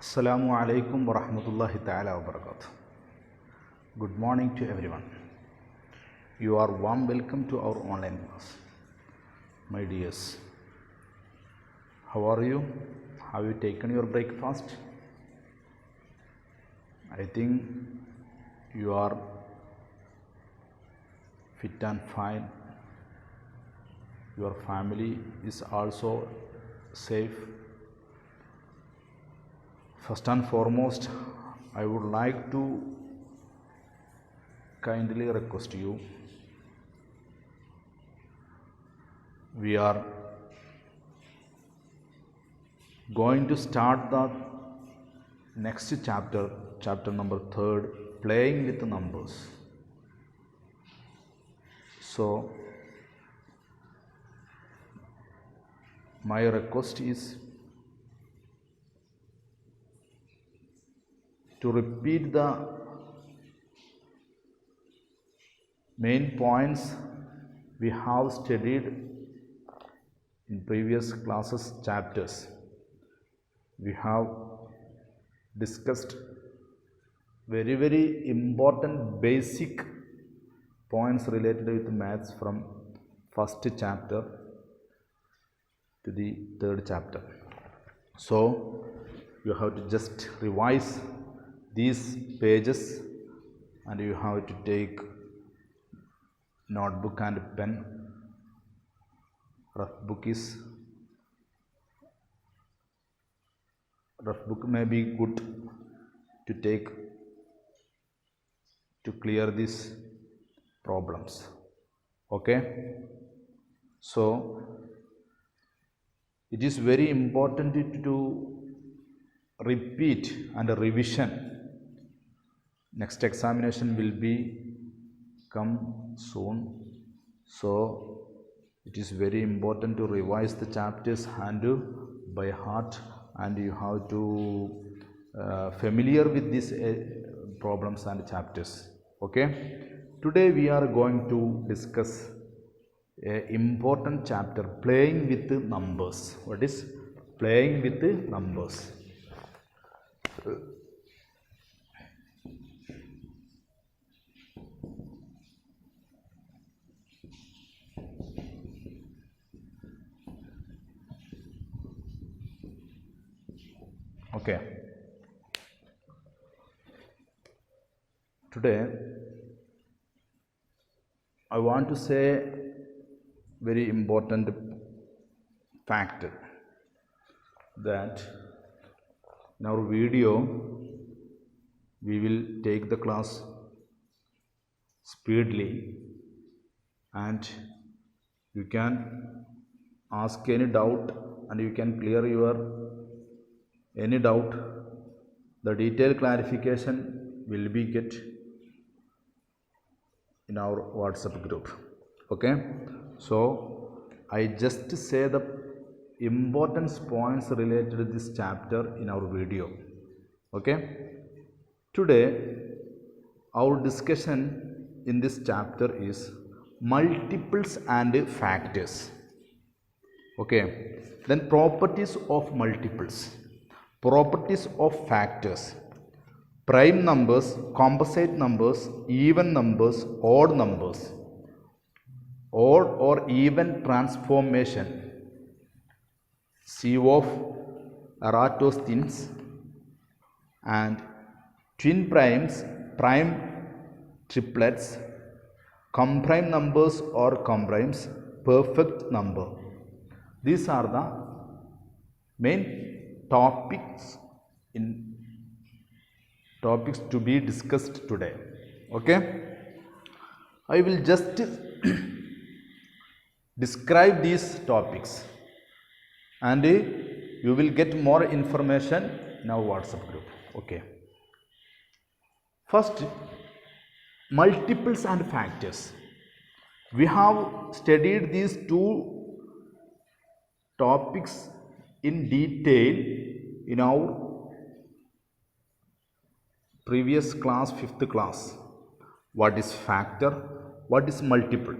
Assalamu alaikum wa rahmatullahi ta'ala wa barakatuh. Good morning to everyone. You are warm welcome to our online class. My dears, how are you? Have you taken your breakfast? I think you are fit and fine. Your family is also safe. First and foremost, I would like to kindly request you. We are going to start the next chapter, chapter number 3, playing with numbers. So, my request is to repeat the main points we have studied in previous classes chapters. We have discussed very important basic points related with maths from first chapter to the third chapter. So you have to just revise these pages and you have to take notebook and pen. Rough book may be good to take to clear these problems. Okay, so it is very important to repeat and revision. Next examination will be come soon, so it is very important to revise the chapters and by heart, and you have to familiar with these problems and chapters. Okay, today we are going to discuss a important chapter, playing with numbers. What is playing with numbers? Okay, today I want to say very important fact that in our video we will take the class speedily and you can ask any doubt and you can clear your any doubt. The detailed clarification will be get in our WhatsApp group. Okay, so I just say the important points related to this chapter in our video. Okay, today our discussion in this chapter is multiples and factors. Okay, then properties of multiples, properties of factors, prime numbers, composite numbers, even numbers, odd numbers, odd or even transformation, sieve of Eratosthenes, and twin primes, prime triplets, comprime numbers or comprimes, perfect number. These are the main topics to be discussed today. Okay, I will just describe these topics and you will get more information in our WhatsApp group. Okay, first, multiples and factors. We have studied these two topics in detail in our previous class, 5th class. What is factor? What is multiple?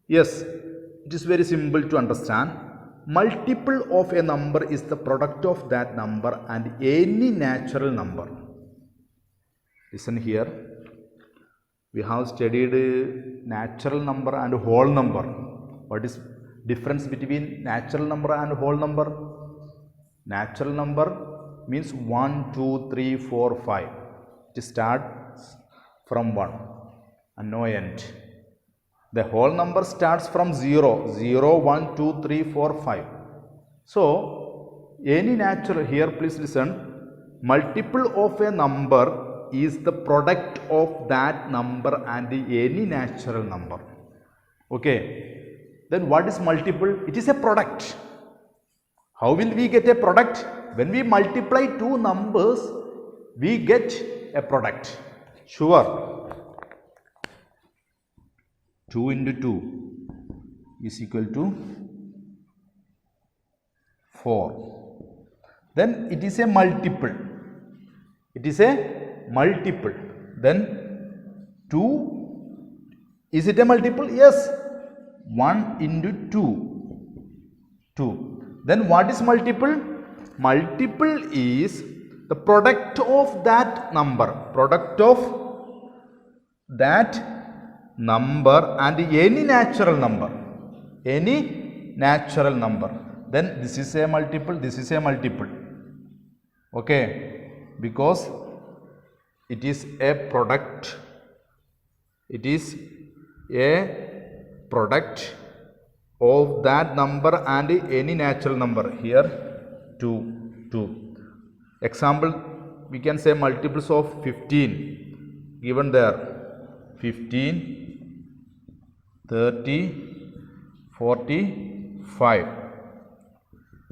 Yes, it is very simple to understand. multiple of a number is the product of that number and any natural number. Listen here. We have studied natural number and whole number. What is difference between natural number and whole number? Natural number means 1, 2, 3, 4, 5. It starts from 1 and no end. The whole number starts from 0, 0, 1, 2, 3, 4, 5. So, any natural, here please listen, multiple of a number is the product of that number and any natural number. Okay. Then what is multiple? It is a product. How will we get a product? When we multiply two numbers, we get a product. Sure. 2 into 2 is equal to 4. Then it is a multiple. It is a multiple. Then 2, is it a multiple? Yes. 1 into 2, 2. Then what is multiple? Multiple is the product of that number. Product of that number and any natural number. Any natural number. Then this is a multiple, this is a multiple. Okay. Because it is a product. It is a product of that number and any natural number. Here 2, 2. Example, we can say multiples of 15 given there. 15, 30, 45,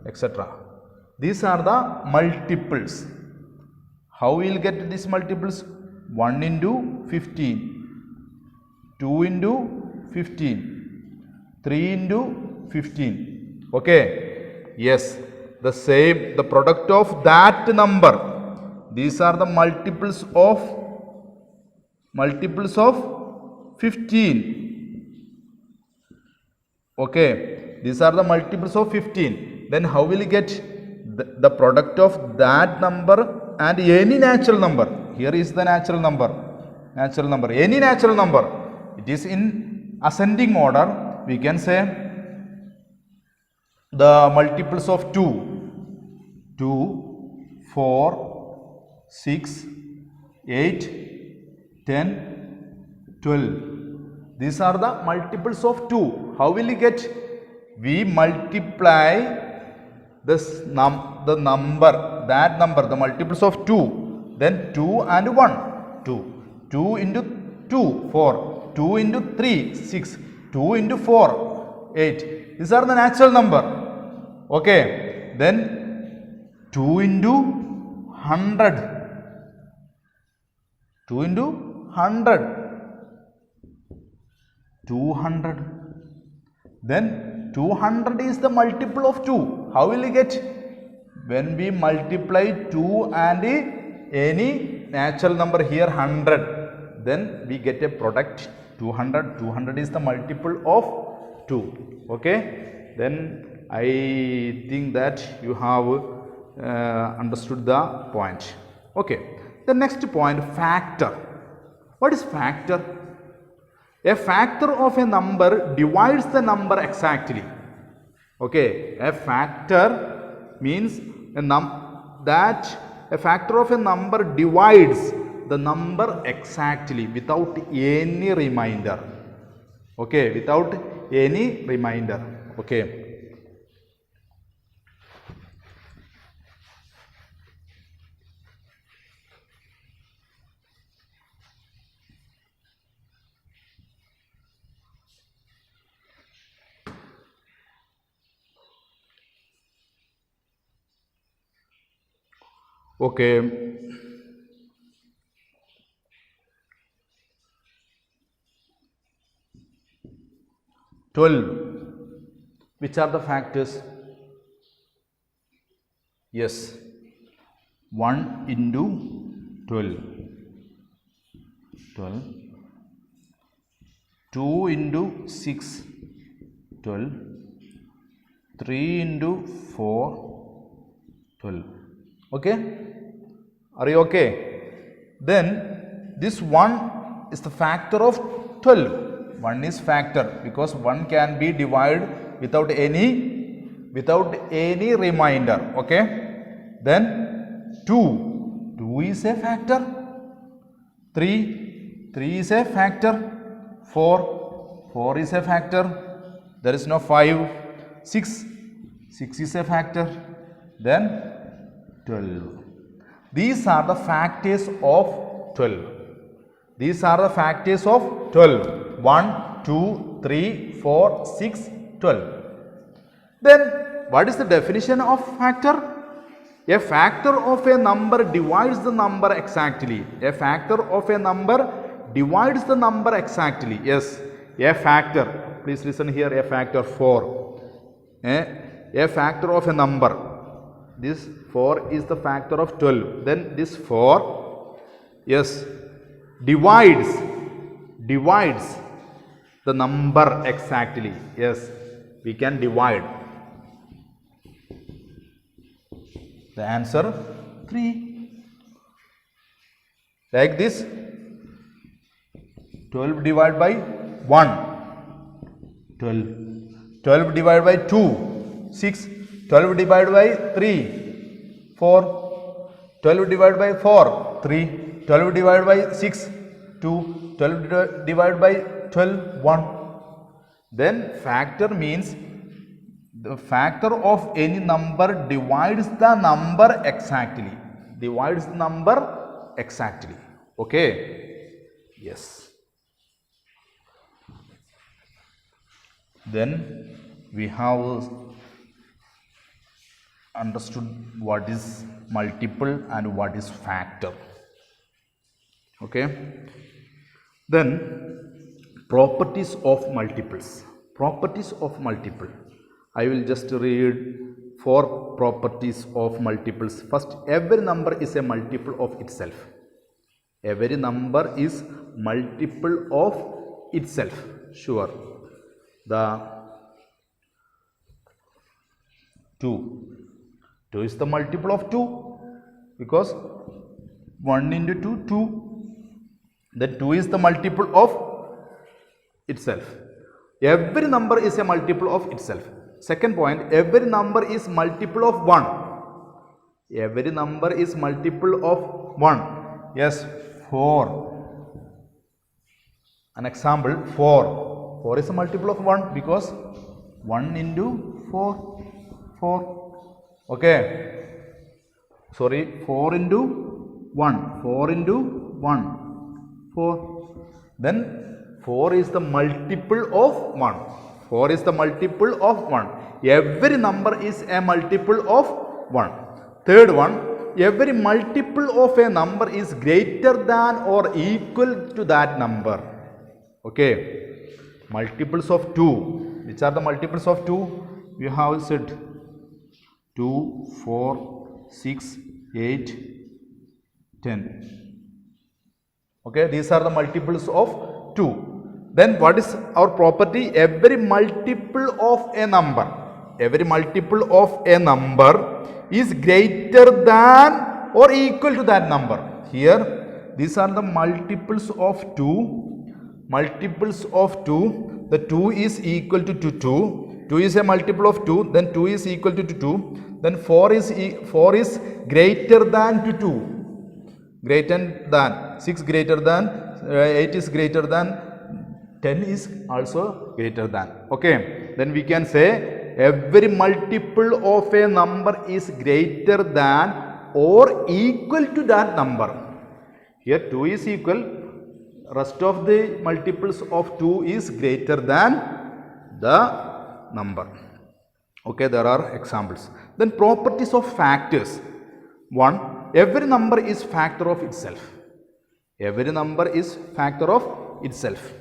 etc. These are the multiples. How we will get these multiples? 1 into 15, 2 into 15, 3 into 15. Okay. Yes. The same, the product of that number. These are the multiples of 15. Okay. These are the multiples of 15. Then how will you get the product of that number and any natural number? Here is the natural number. Natural number. Any natural number. It is in ascending order. We can say the multiples of 2. 2, 4, 6, 8, 10, 12. These are the multiples of 2. How will you get? We multiply this the number, that number, the multiples of 2. Then 2 and 1, 2. 2 into 2, 4. 2 into 3, 6. 2 into 4, 8. These are the natural number. Okay. Then 2 into 100. 2 into 100. 200. Then 200 is the multiple of 2. How will you get? When we multiply 2 and any natural number here 100, then we get a product 200. 200 is the multiple of 2. Okay. Then I think that you have understood the point. Okay. The next point, factor. What is factor? A factor of a number divides the number exactly. Okay. A factor means a factor of a number divides the number exactly without any remainder. Okay. Without any remainder. Okay. Okay. Which are the factors? Yes. 1 into 12. 12. 2 into 6. 12. 3 into 4, 12. Okay? Are you okay? Then this 1 is the factor of 12. 1 is factor because 1 can be divided without any remainder. Okay? Then 2 is a factor. 3 is a factor. 4 is a factor. There is no 5. 6 is a factor. Then 12. These are the factors of 12. These are the factors of 12. 1, 2, 3, 4, 6, 12. Then what is the definition of factor? A factor of a number divides the number exactly. A factor of a number divides the number exactly. Yes, a factor. Please listen here. A factor 4. A factor of a number. This 4 is the factor of 12. Then this 4, yes, divides the number exactly. Yes, we can divide. The answer 3. Like this, 12 divided by 1, 12. 12 divided by 2, 6. 12 divided by 3, 4. 12 divided by 4, 3. 12 divided by 6, 2. 12 divided by 12, 1. Then factor means the factor of any number divides the number exactly. Divides the number exactly. Okay? Yes. Then we have understood what is multiple and what is factor. Okay? Then properties of multiples. Properties of multiple. I will just read 4 properties of multiples. First, every number is a multiple of itself. Every number is multiple of itself. Sure. The 2 is the multiple of 2 because 1 into 2, 2. Then 2 is the multiple of itself. Every number is a multiple of itself. Second point, every number is multiple of 1. Every number is multiple of 1. Yes, 4. An example, 4. 4 is a multiple of 1 because 1 into 4, 4. Okay. Sorry, 4 into 1. 4 into 1, 4. Then 4 is the multiple of 1. 4 is the multiple of 1. Every number is a multiple of 1. Third one, every multiple of a number is greater than or equal to that number. Okay. Multiples of 2. Which are the multiples of 2? We have said 2, 4, 6, 8, 10. Okay. These are the multiples of 2. Then what is our property? Every multiple of a number. Every multiple of a number is greater than or equal to that number. Here, these are the multiples of 2. Multiples of 2. The 2 is equal to 2. 2 is a multiple of 2. Then 2 is equal to 2. Then 4 is greater than to 2. Greater than. 6 greater than. 8 is greater than. 10 is also greater than. Okay. Then we can say every multiple of a number is greater than or equal to that number. Here 2 is equal. Rest of the multiples of 2 is greater than the number. Okay. There are examples. Then properties of factors. 1. Every number is factor of itself. Every number is factor of itself.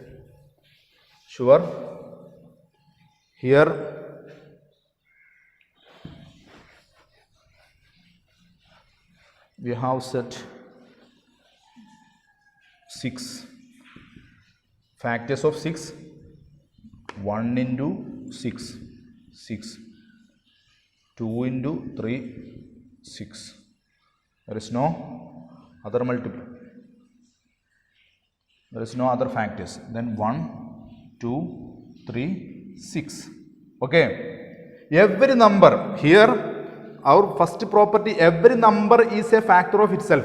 Sure. Here we have set 6 factors of 6. 1 into 6, 6. 2 into 3, 6. There is no other multiple. There is no other factors. Then 1, 2, 3, 6. Okay. Every number here, our first property, every number is a factor of itself.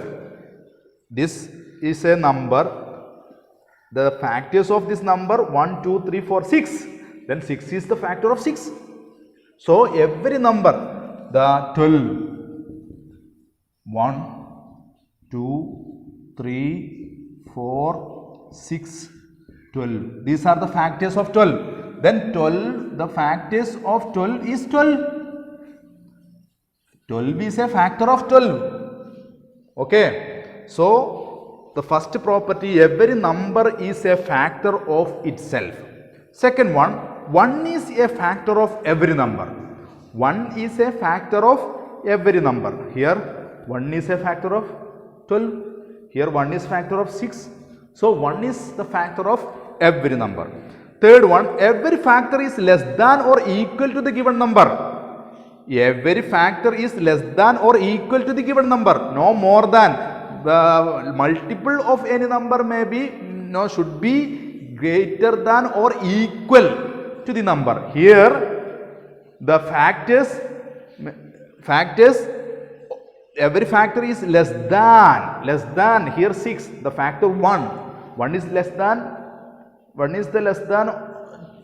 This is a number. The factors of this number 1, 2, 3, 4, 6. Then 6 is the factor of 6. So every number, the 12, 1, 2, 3, 4, 6, 12. These are the factors of 12. Then 12, the factors of 12 is 12. 12 is a factor of 12. Okay. So the first property, every number is a factor of itself. Second one, 1 is a factor of every number. 1 is a factor of every number. Here 1 is a factor of 12. Here 1 is factor of 6. So 1 is the factor of every number. Third one, every factor is less than or equal to the given number. Every factor is less than or equal to the given number. No more than. The multiple of any number may be, should be greater than or equal to the number. Here the factors, every factor is less than, here 6, the factor 1 is less than, 1 is the less than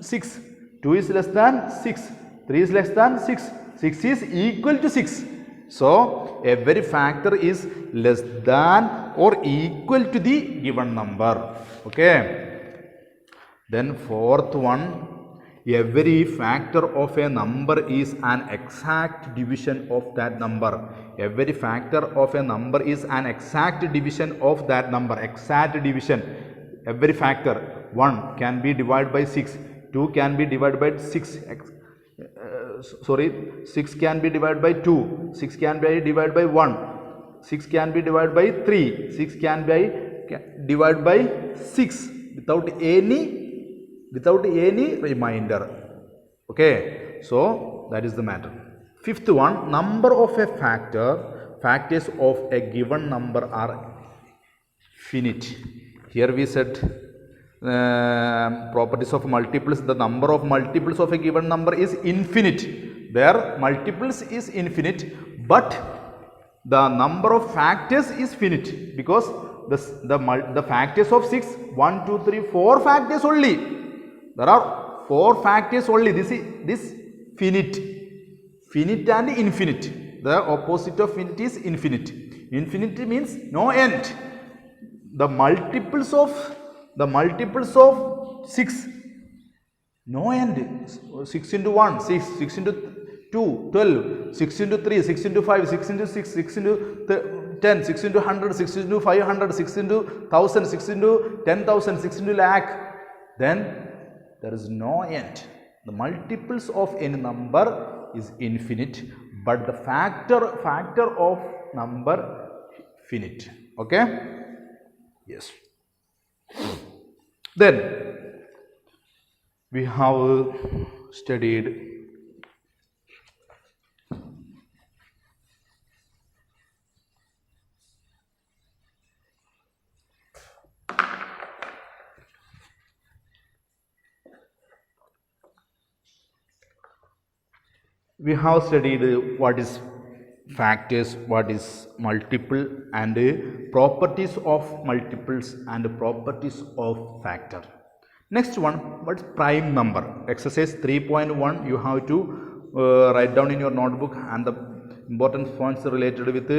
6, 2 is less than 6, 3 is less than 6, 6 is equal to 6. So every factor is less than or equal to the given number. Okay. Then fourth one, every factor of a number is an exact division of that number. Every factor of a number is an exact division of that number. Exact division. Every factor, 1 can be divided by 6, 2 can be divided by 6. 6 can be divided by 2, 6 can be divided by 1, 6 can be divided by 3, 6 can be divided by 6 without any remainder. Okay, so that is the matter. Fifth one, number of a factors of a given number are finite. Here we said properties of multiples, the number of multiples of a given number is infinite. Their multiples is infinite, but the number of factors is finite, because the factors of 6, 1, 2, 3, 4 factors only. There are 4 factors only. This finite and infinite. The opposite of finite is infinite. Infinity means no end. The multiples of 6, no end. 6 into 1, 6, 6 into 2, 12, 6 into 3, 6 into 5, 6 into 6, 6 into 10, 6 into 100, 6 into 500, 6 into 1000, 6 into 10,000, 6 into lakh. Then there is no end. The multiples of any number is infinite, but the factor of number finite. Okay? Yes. Then we have studied what is factors, what is multiple, and properties of multiples and properties of factor. Next one, what is prime number? Exercise 3.1, you have to write down in your notebook, and the important points related with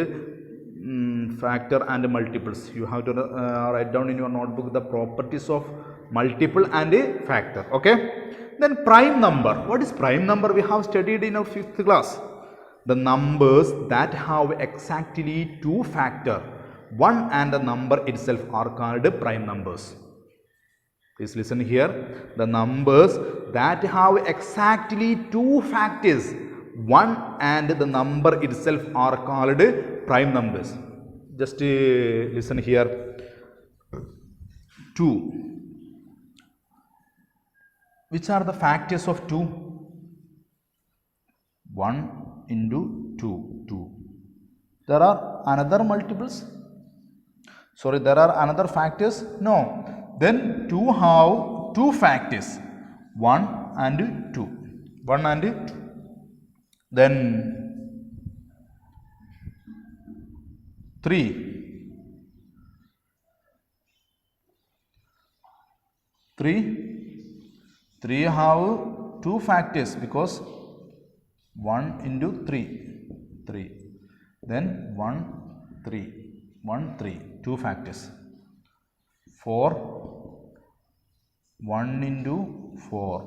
factor and multiples. You have to write down in your notebook the properties of multiple and a factor. Okay. Then prime number. What is prime number? We have studied in our 5th class. The numbers that have exactly 2 factors, 1 and the number itself, are called prime numbers. Please listen here. The numbers that have exactly 2 factors, 1 and the number itself, are called prime numbers. Just listen here. 2. Which are the factors of 2? 1, into 2, 2. There are another multiples? Sorry, there are another factors? No. Then 2 have 2 factors, 1 and 2. 1 and 2. Then 3. 3 have 2 factors because 1 into 3. 3. Then 1, 3. 1, 3. 2 factors. 4. 1 into 4.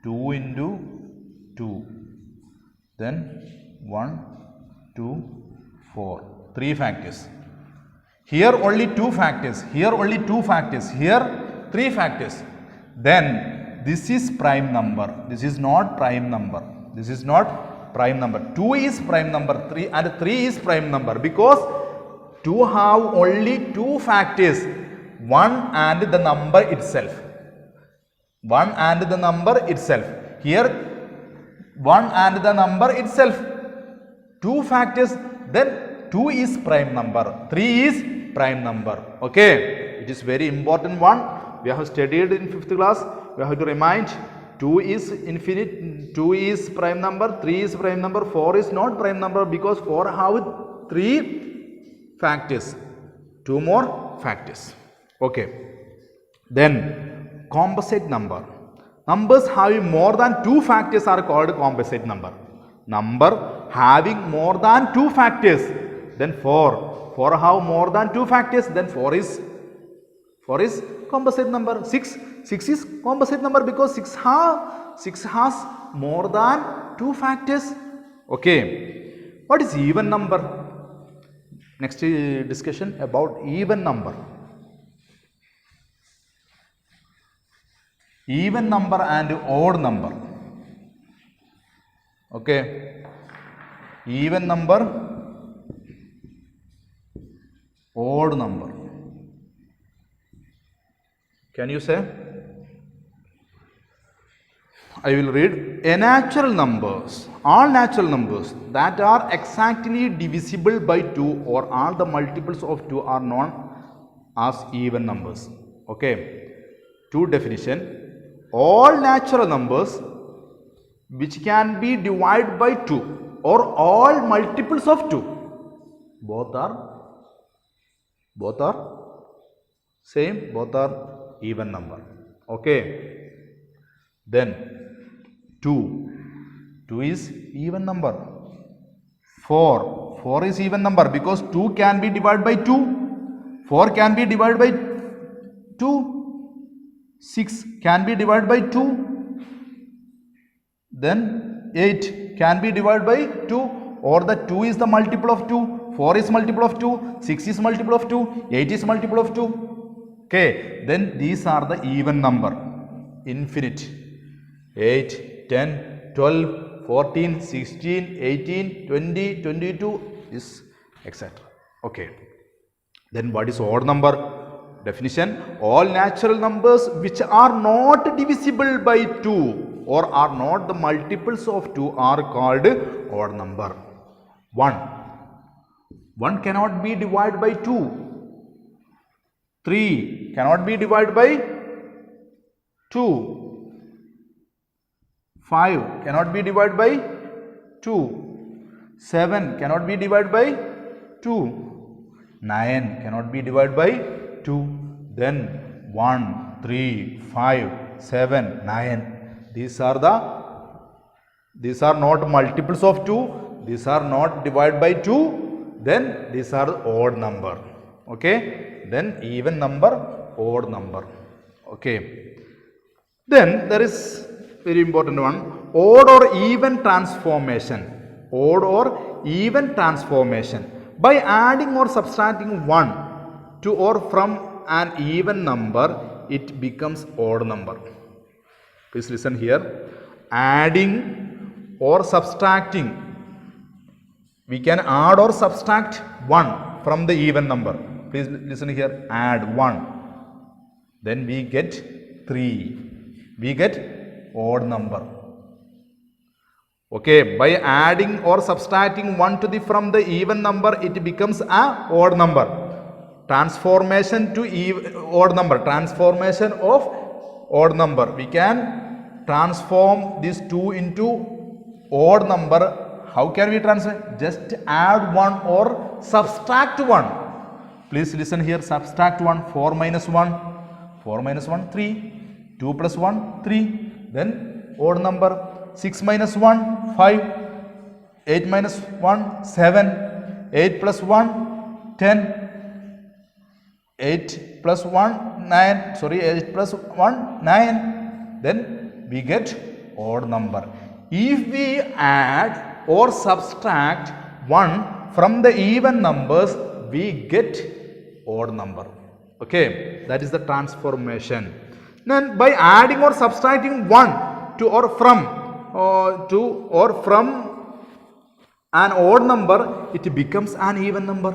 2 into 2. Then 1, 2, 4. 3 factors. Here only 2 factors. Here only 2 factors. Here 3 factors. Then this is prime number. This is not prime number. This is not prime number. 2 is prime number. 3 and 3 is prime number because 2 have only 2 factors. 1 and the number itself. 1 and the number itself. Here 1 and the number itself. 2 factors. Then 2 is prime number. 3 is prime number. Okay. It is very important one. We have studied in 5th class. We have to remind 2 is infinite, 2 is prime number, 3 is prime number, 4 is not prime number because 4 have 3 factors, 2 more factors. Okay. Then composite number. Numbers having more than 2 factors are called composite number. Number having more than 2 factors. Then 4. 4 have more than 2 factors. Then 4 is composite number. 6 is composite number because 6 has more than 2 factors. Okay. What is even number? Next discussion about even number. Even number and odd number. Okay. Even number, odd number. Can you say? I will read. A natural numbers, all natural numbers that are exactly divisible by 2 or all the multiples of 2 are known as even numbers. Okay. 2 definition. All natural numbers which can be divided by 2 or all multiples of 2. Both are same, both are even number. Okay. Then 2 is even number. 4 is even number because 2 can be divided by 2. 4 can be divided by 2. 6 can be divided by 2. Then 8 can be divided by 2 or the 2 is the multiple of 2. 4 is multiple of 2. 6 is multiple of 2. 8 is multiple of 2. Okay. Then these are the even number. Infinite. 8, 10, 12, 14, 16, 18, 20, 22 is etc. Okay. Then what is odd number? Definition. All natural numbers which are not divisible by 2 or are not the multiples of 2 are called odd number. 1 cannot be divided by 2. 3 cannot be divided by 2. 5 cannot be divided by 2. 7 cannot be divided by 2. 9 cannot be divided by 2. Then 1, 3, 5, 7, 9. These are not multiples of 2. These are not divided by 2. Then these are odd number. Okay. Then even number, odd number. Okay. Then there is very important one. Odd or even transformation. Odd or even transformation. By adding or subtracting 1 to or from an even number, it becomes odd number. Please listen here. Adding or subtracting. We can add or subtract 1 from the even number. Please listen here. Add 1. Then we get 3. We get odd number. Okay, by adding or subtracting 1 to the from the even number, it becomes a odd number. Transformation to odd number. Transformation of odd number. We can transform this 2 into odd number. How can we transform? Just add 1 or subtract 1. Please listen here. Subtract 1. 4 minus 1. 4 minus 1, 3. 2 plus 1, 3. Then odd number. 6 minus 1, 5. 8 minus 1, 7. 8 plus 1, 10. 8 plus 1, 9. Sorry, 8 plus 1, 9. Then we get odd number. If we add or subtract 1 from the even numbers, we get odd number. Okay, that is the transformation. Then by adding or subtracting 1 to or from an odd number, it becomes an even number.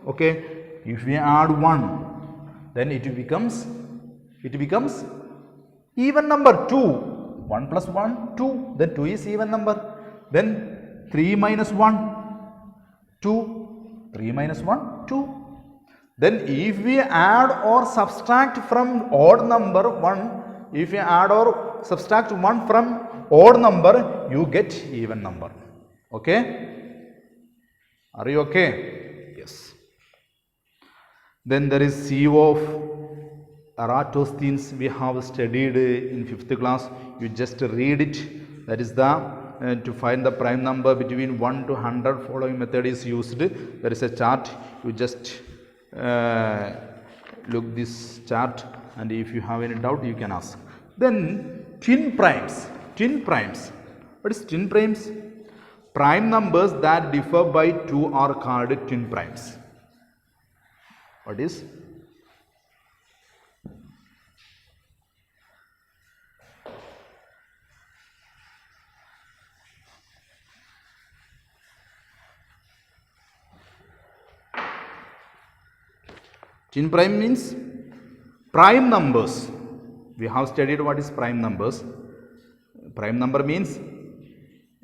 Okay, if we add 1, then it becomes even number. 2, 1 plus 1, 2. Then 2 is even number. Then 3 minus 1, 2. 3 minus 1, 2. Then if we add or subtract from odd number 1, if we add or subtract 1 from odd number, you get even number. Okay? Are you okay? Yes. Then there is CO of Eratosthenes we have studied in 5th class. You just read it. That is the to find the prime number between 1 to 100 following method is used. There is a chart. You just look this chart, and if you have any doubt you can ask. Then twin primes. Twin primes. What is twin primes? Prime numbers that differ by 2 are called twin primes. What is? Twin prime means prime numbers. We have studied what is prime numbers. Prime number means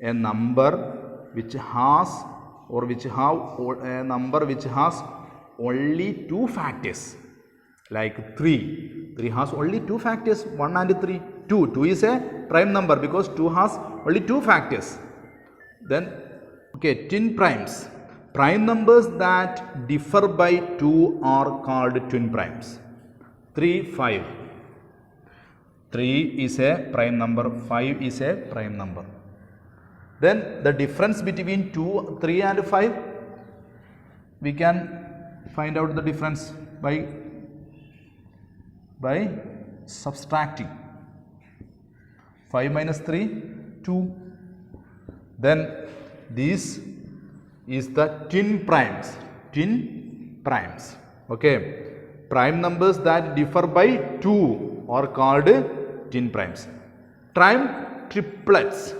a number which has only 2 factors. Like 3. 3 has only 2 factors, 1 and 3. 2. 2 is a prime number because 2 has only 2 factors. Then, okay, twin primes. Prime numbers that differ by 2 are called twin primes. 3, 5. 3 is a prime number, 5 is a prime number. Then the difference between 2, 3 and 5, we can find out the difference by subtracting. 5 minus 3, 2. Then this is the twin primes. Twin primes. Okay. Prime numbers that differ by 2 are called twin primes. Prime triplets.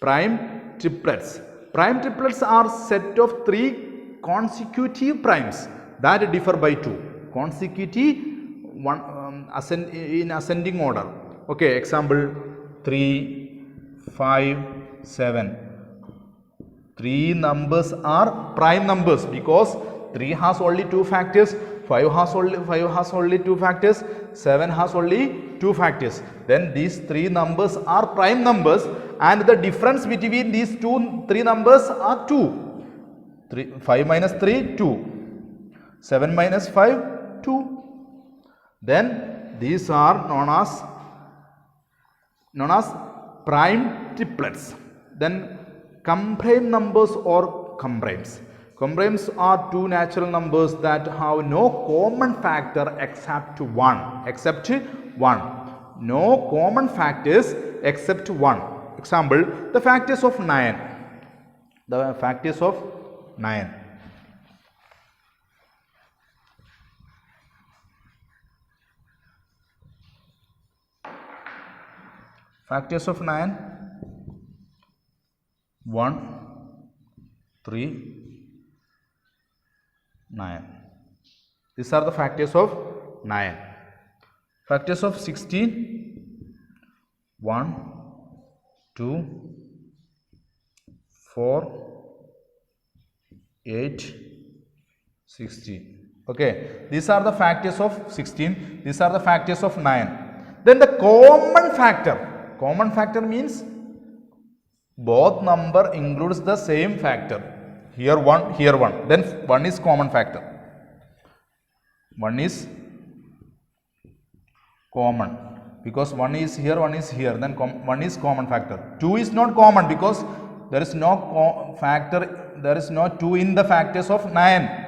Prime triplets. Prime triplets are set of 3 consecutive primes that differ by 2. Consecutive in ascending order. Okay, example 3, 5, 7. 3 numbers are prime numbers because 3 has only 2 factors, 5 has only 2 factors, 7 has only 2 factors. Then these 3 numbers are prime numbers, and the difference between these 3 numbers are 2. 5 minus 3, 2. 7 minus 5, 2. Then these are known as prime triplets. Then comprime numbers or comprimes. Comprimes are 2 natural numbers that have no common factor except 1. Except 1. No common factors except 1. Example, the factors of 9. The factors of 9. Factors of 9. 1, 3, 9. These are the factors of 9. Factors of 16. 1, 2, 4, 8, 16. Okay, these are the factors of 16. These are the factors of 9. Then the common factor. Common factor means both number includes the same factor. Here 1, here 1. Then 1 is common factor. 1 is common because 1 is here, 1 is here. Then 1 is common factor. 2 is not common because there is no factor. There is no 2 in the factors of 9.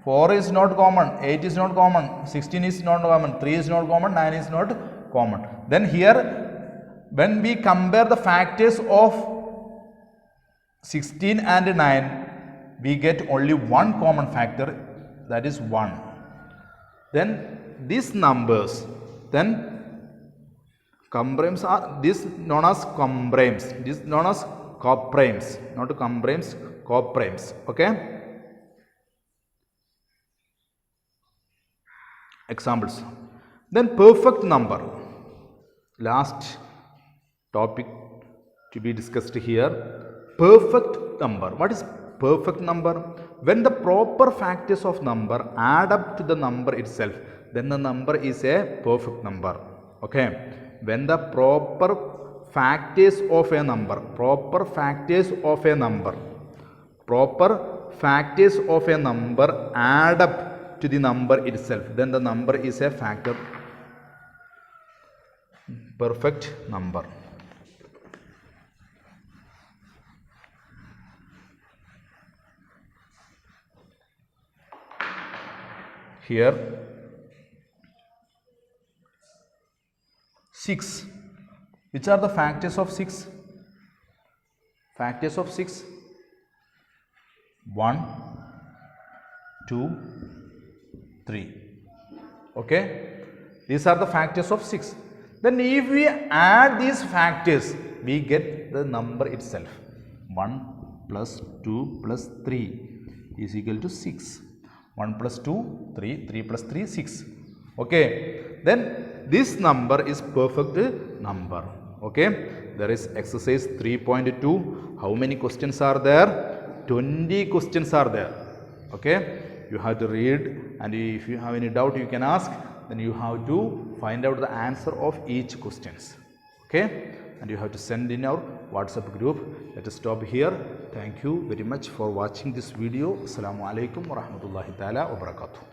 4 is not common, 8 is not common, 16 is not common, 3 is not common, 9 is not common. Then here, when we compare the factors of 16 and 9, we get only one common factor, that is 1. Then these numbers, then comprimes are this known as comprimes, this known as coprimes, not comprimes, coprimes. Okay. Examples. Then perfect number. Last topic to be discussed here. Perfect number. What is perfect number? When the proper factors of number add up to the number itself, then the number is a perfect number. Okay. When the proper factors of a number add up to the number itself, then the number is a factor, perfect number. Here 6. Which are the factors of 6? Factors of 6: 1, 2, 3. Okay, these are the factors of 6. Then if we add these factors, we get the number itself. 1 plus 2 plus 3 is equal to 6. 1 plus 2, 3, 3 plus 3, 6. Okay, then this number is perfect number. Okay, there is exercise 3.2. How many questions are there? 20 questions are there. Okay, you have to read, and if you have any doubt you can ask. Then you have to find out the answer of each questions. Okay, and you have to send in our WhatsApp group. Let us stop here. Thank you very much for watching this video. Assalamu alaikum wa rahmatullahi ta'ala wa barakatuh.